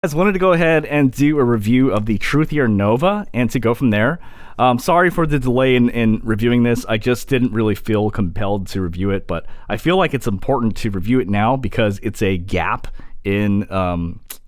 Guys, wanted to go ahead and do a review of the Truthear Nova and to go from there. Sorry for the delay in reviewing this. I just didn't really feel compelled to review it, but I feel like it's important to review it now because it's a gap in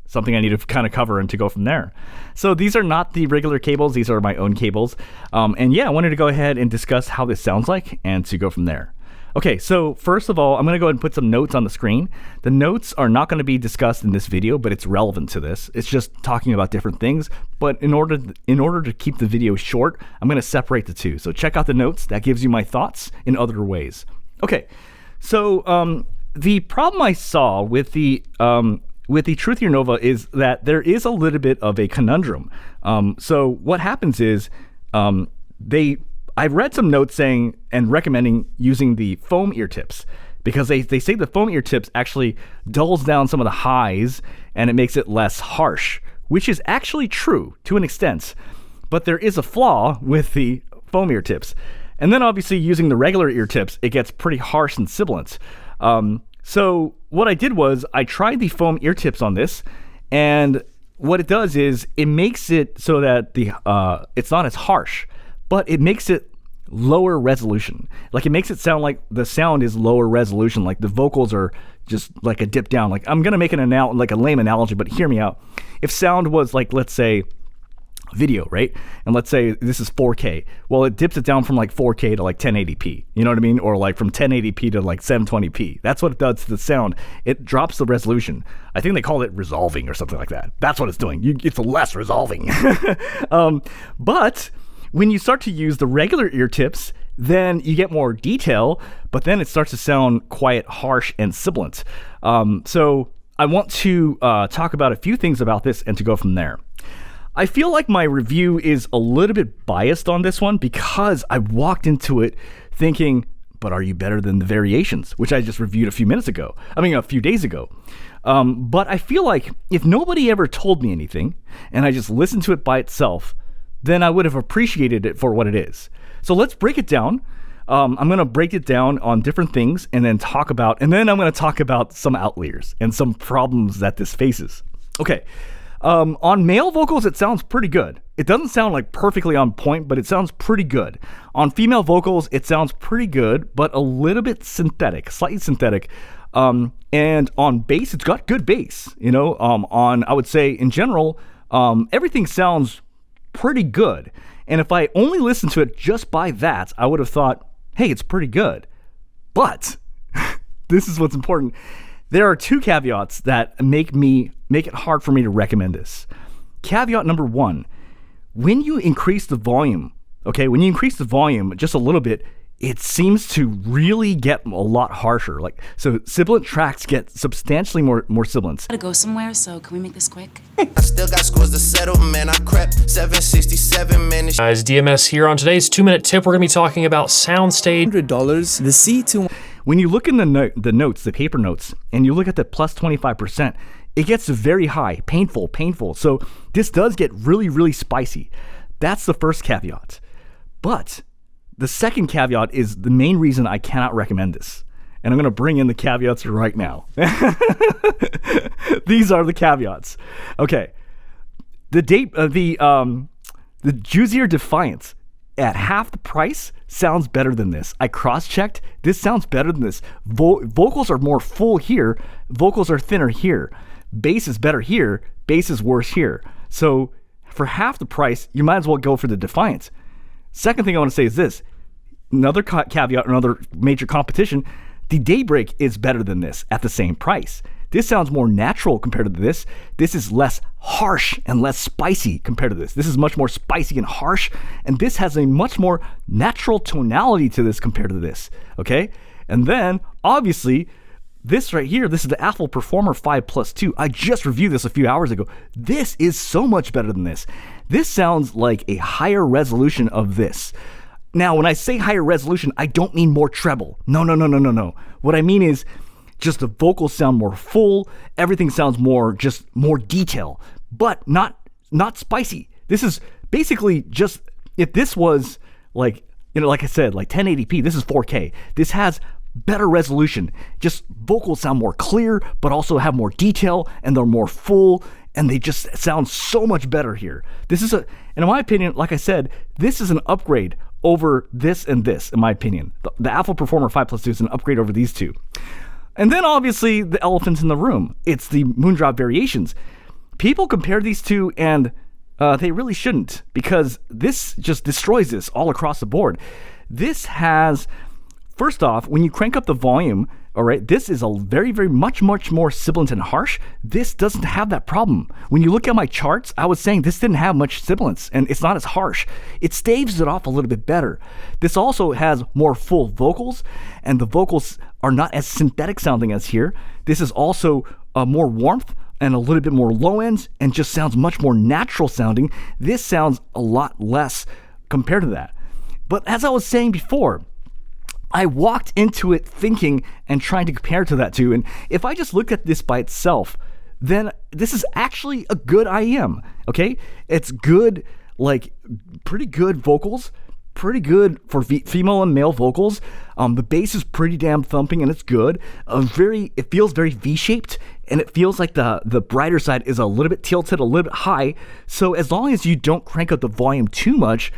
something I need to kind of cover and to go from there. So these are not the regular cables. These are my own cables. And yeah, I wanted to go ahead and discuss how this sounds like and to go from there. Okay, so first of all, I'm going to go ahead and put some notes on the screen. The notes are not going to be discussed in this video, but it's relevant to this. It's just talking about different things, but in order to keep the video short, I'm going to separate the two. So check out the notes. That gives you my thoughts in other ways. Okay, so the problem I saw with the Truthear Nova is that there is a little bit of a conundrum. So what happens is I've read some notes saying and recommending using the foam ear tips because they say the foam ear tips actually dulls down some of the highs and it makes it less harsh, which is actually true to an extent, but there is a flaw with the foam ear tips. And then obviously using the regular ear tips, it gets pretty harsh and sibilant. So what I did was I tried the foam ear tips on this, and what it does is it makes it so that it's not as harsh, but it makes it lower resolution. Like it makes it sound like the sound is lower resolution, like the vocals are just like a dip down. Like I'm gonna make like a lame analogy, but hear me out. If sound was like, let's say, video, right? And let's say this is 4K. Well, it dips it down from like 4K to like 1080p. You know what I mean? Or like from 1080p to like 720p. That's what it does to the sound. It drops the resolution. I think they call it resolving or something like that. That's what it's doing. It's less resolving. But when you start to use the regular ear tips, then you get more detail, but then it starts to sound quite harsh and sibilant. So I want to talk about a few things about this and to go from there. I feel like my review is a little bit biased on this one because I walked into it thinking, but are you better than the variations, which I just reviewed a few days ago. But I feel like if nobody ever told me anything and I just listened to it by itself, then I would have appreciated it for what it is. So let's break it down. I'm going to break it down on different things and then I'm going to talk about some outliers and some problems that this faces. Okay. On male vocals, it sounds pretty good. It doesn't sound like perfectly on point, but it sounds pretty good. On female vocals, it sounds pretty good, but a little bit synthetic, slightly synthetic. And on bass, it's got good bass. I would say in general, everything sounds pretty good. And if I only listened to it just by that, I would have thought, hey, it's pretty good. But this is what's important. There are two caveats that make it hard for me to recommend this. Caveat number one, when you increase the volume, just a little bit, it seems to really get a lot harsher. So sibilant tracks get substantially more sibilants. Gotta go somewhere, so can we make this quick? I still got scores to settle, man. I crept 767, man. Guys, DMS here. On today's 2-minute tip, we're gonna be talking about soundstage. $100, the C2. When you look in the notes, the paper notes, and you look at the plus 25%, it gets very high, painful. So this does get really, really spicy. That's the first caveat. But the second caveat is the main reason I cannot recommend this. And I'm going to bring in the caveats right now. These are the caveats. Okay. The Juicier Defiance at half the price sounds better than this. I cross-checked. This sounds better than this. Vocals are more full here. Vocals are thinner here. Bass is better here. Bass is worse here. So for half the price, you might as well go for the Defiance. Second thing I want to say is this. Another caveat, another major competition, the Daybreak is better than this at the same price. This sounds more natural compared to this. This is less harsh and less spicy compared to this. This is much more spicy and harsh, and this has a much more natural tonality to this compared to this, okay? And then, obviously, this right here, this is the Apple Performer 5 Plus 2. I just reviewed this a few hours ago. This is so much better than this. This sounds like a higher resolution of this. Now, when I say higher resolution, I don't mean more treble. No. What I mean is just the vocals sound more full. Everything sounds more detail, but not spicy. This is basically just, if this was like I said, like 1080p, this is 4K. This has better resolution. Just vocals sound more clear, but also have more detail and they're more full. and they just sound so much better here. And in my opinion, like I said, this is an upgrade over this and this, in my opinion. The Alpha Performer 5 Plus 2 is an upgrade over these two. And then obviously the elephant in the room. It's the Moondrop Variations. People compare these two, and they really shouldn't, because this just destroys this all across the board. This has, first off, when you crank up the volume, all right, this is a very, very much more sibilant and harsh. This doesn't have that problem. When you look at my charts, I was saying this didn't have much sibilance, and it's not as harsh. It staves it off a little bit better. This also has more full vocals, and the vocals are not as synthetic sounding as here. This is also more warmth and a little bit more low ends, and just sounds much more natural sounding. This sounds a lot less compared to that. But as I was saying before, I walked into it thinking and trying to compare to that too. And if I just look at this by itself, then this is actually a good IEM, okay? It's good, like pretty good vocals, pretty good for female and male vocals. The bass is pretty damn thumping, and it's good. It feels very V-shaped, and it feels like the brighter side is a little bit tilted, a little bit high. So as long as you don't crank up the volume too much,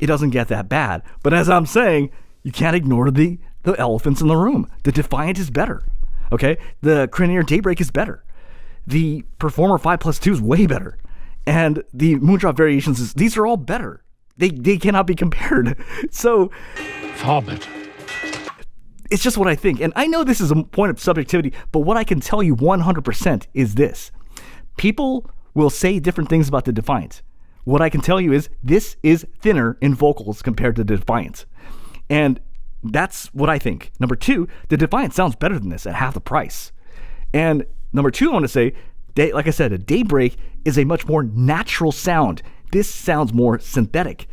it doesn't get that bad. But as I'm saying, you can't ignore the elephants in the room. The Defiant is better, okay? The Truthear Daybreak is better. The Performer 5 Plus 2 is way better. And the Moondrop Variations, these are all better. They cannot be compared. So, far better. It's just what I think. And I know this is a point of subjectivity, but what I can tell you 100% is this. People will say different things about the Defiant. What I can tell you is this is thinner in vocals compared to the Defiant. And that's what I think. Number two, the Defiant sounds better than this at half the price. And number two, I want to say, like I said, a Daybreak is a much more natural sound. This sounds more synthetic.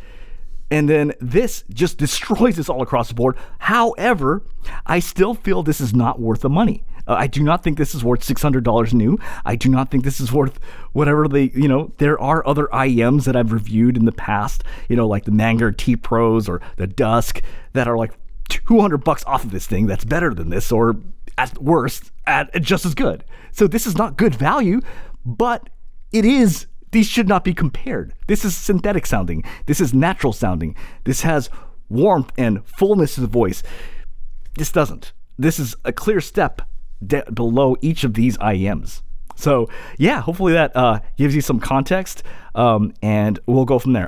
And then this just destroys this all across the board. However, I still feel this is not worth the money. I do not think this is worth $600 new. I do not think this is worth whatever there are other IEMs that I've reviewed in the past, like the Manger T Pros or the Dusk, that are like $200 off of this thing that's better than this, or at worst, at just as good. So this is not good value, but it is. These should not be compared. This is synthetic sounding. This is natural sounding. This has warmth and fullness to the voice. This doesn't. This is a clear step below each of these IEMs. So yeah, hopefully that gives you some context, and we'll go from there.